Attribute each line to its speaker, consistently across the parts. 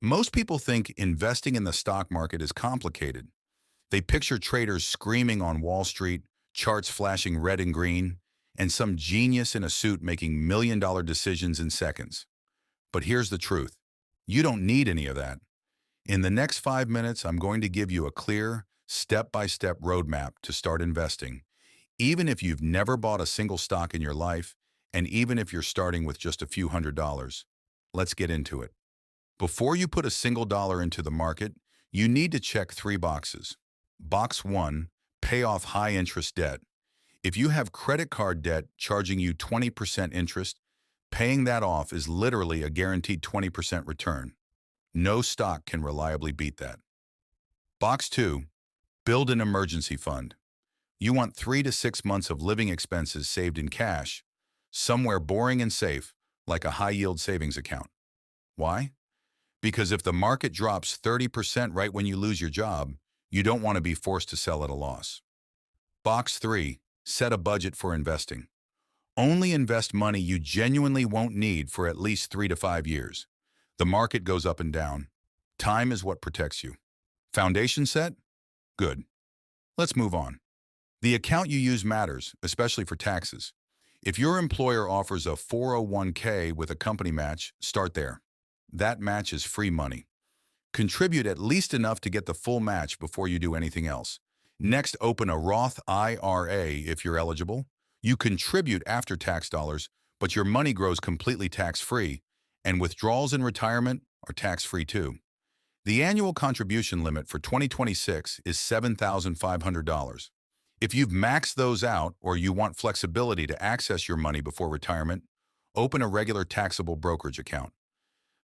Speaker 1: Most people think investing in the stock market is complicated. They picture traders screaming on Wall Street, charts flashing red and green, and some genius in a suit making million-dollar decisions in seconds. But here's the truth. You don't need any of that. In the next 5 minutes, I'm going to give you a clear, step-by-step roadmap to start investing, even if you've never bought a single stock in your life, and even if you're starting with just a few $100s. Let's get into it. Before you put a single dollar into the market, you need to check three boxes. Box 1, pay off high-interest debt. If you have credit card debt charging you 20% interest, paying that off is literally a guaranteed 20% return. No stock can reliably beat that. Box 2, build an emergency fund. You want 3 to 6 months of living expenses saved in cash, somewhere boring and safe, like a high-yield savings account. Why? Because if the market drops 30% right when you lose your job, you don't want to be forced to sell at a loss. Box 3, set a budget for investing. Only invest money you genuinely won't need for at least 3 to 5 years. The market goes up and down. Time is what protects you. Foundation set? Good. Let's move on. The account you use matters, especially for taxes. If your employer offers a 401k with a company match, start there. That match is free money. Contribute at least enough to get the full match before you do anything else. Next, open a Roth IRA if you're eligible. You contribute after-tax dollars, but your money grows completely tax-free, and withdrawals in retirement are tax-free too. The annual contribution limit for 2026 is $7,500. If you've maxed those out or you want flexibility to access your money before retirement, open a regular taxable brokerage account.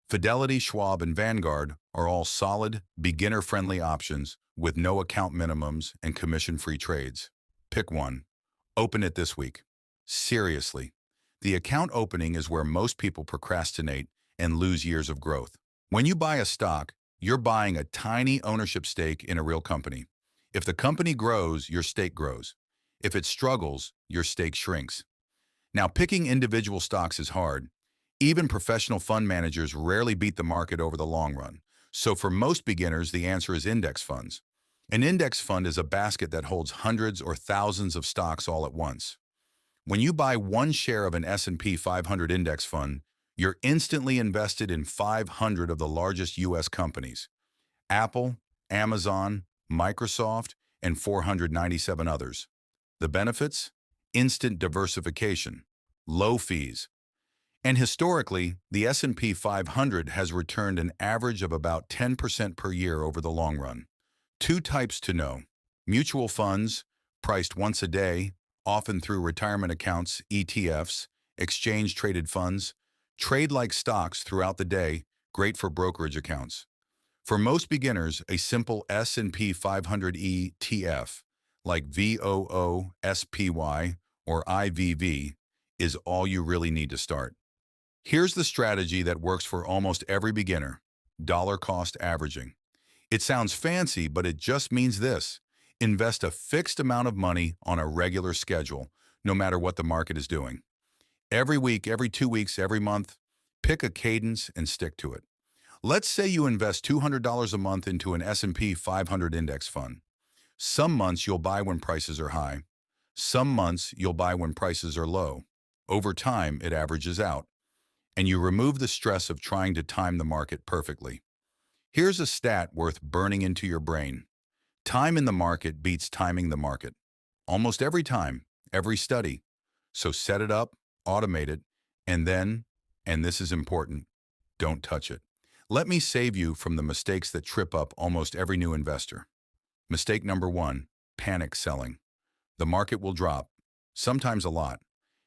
Speaker 1: Fidelity, Schwab, and Vanguard are all solid, beginner-friendly options with no account minimums and commission-free trades. Pick one. Open it this week. Seriously, the account opening is where most people procrastinate and lose years of growth. When you buy a stock, you're buying a tiny ownership stake in a real company. If the company grows, your stake grows. If it struggles, your stake shrinks. Now, picking individual stocks is hard. Even professional fund managers rarely beat the market over the long run. So for most beginners, the answer is index funds. An index fund is a basket that holds hundreds or thousands of stocks all at once. When you buy one share of an S&P 500 index fund, you're instantly invested in 500 of the largest U.S. companies: Apple, Amazon, Microsoft, and 497 others. The benefits? Instant diversification, low fees. And historically, the S&P 500 has returned an average of about 10% per year over the long run. Two types to know: mutual funds, priced once a day, often through retirement accounts, ETFs, exchange-traded funds, trade like stocks throughout the day, great for brokerage accounts. For most beginners, a simple S&P 500 ETF, like VOOSPY or IVV, is all you really need to start. Here's the strategy that works for almost every beginner: dollar cost averaging. It sounds fancy, but it just means this: invest a fixed amount of money on a regular schedule, no matter what the market is doing. Every week, every 2 weeks, every month, pick a cadence and stick to it. Let's say you invest $200 a month into an S&P 500 index fund. Some months you'll buy when prices are high. Some months you'll buy when prices are low. Over time, it averages out, and you remove the stress of trying to time the market perfectly. Here's a stat worth burning into your brain. Time in the market beats timing the market. Almost every time, every study. So set it up, automate it, and then, and this is important, don't touch it. Let me save you from the mistakes that trip up almost every new investor. Mistake number 1, panic selling. The market will drop, sometimes a lot.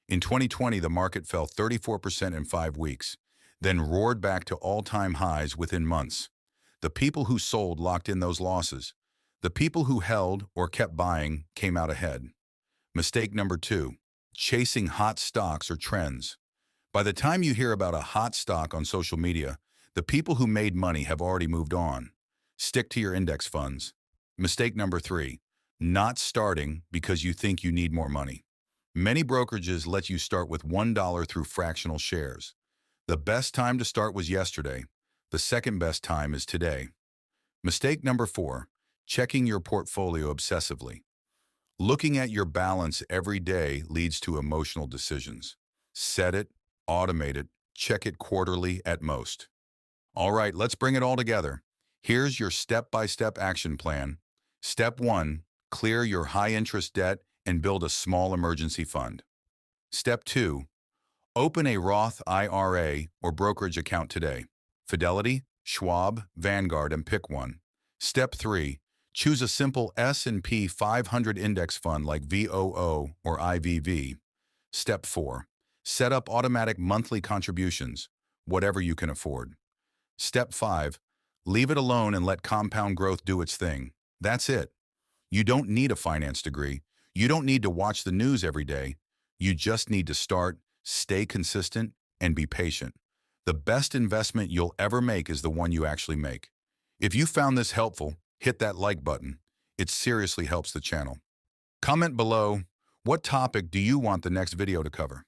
Speaker 1: In 2020, the market fell 34% in 5 weeks, then roared back to all-time highs within months. The people who sold locked in those losses. The people who held or kept buying came out ahead. Mistake number 2, chasing hot stocks or trends. By the time you hear about a hot stock on social media, the people who made money have already moved on. Stick to your index funds. Mistake number 3, not starting because you think you need more money. Many brokerages let you start with $1 through fractional shares. The best time to start was yesterday. The second best time is today. Mistake number 4, checking your portfolio obsessively. Looking at your balance every day leads to emotional decisions. Set it, automate it, check it quarterly at most. All right, let's bring it all together. Here's your step-by-step action plan. Step 1, clear your high-interest debt and build a small emergency fund. Step 2, open a Roth IRA or brokerage account today. Fidelity, Schwab, Vanguard, and pick one. Step 3, choose a simple S&P 500 index fund like VOO or IVV. Step 4, set up automatic monthly contributions, whatever you can afford. Step 5, leave it alone and let compound growth do its thing. That's it. You don't need a finance degree. You don't need to watch the news every day. You just need to start, stay consistent, and be patient. The best investment you'll ever make is the one you actually make. If you found this helpful, hit that like button. It seriously helps the channel. Comment below, what topic do you want the next video to cover?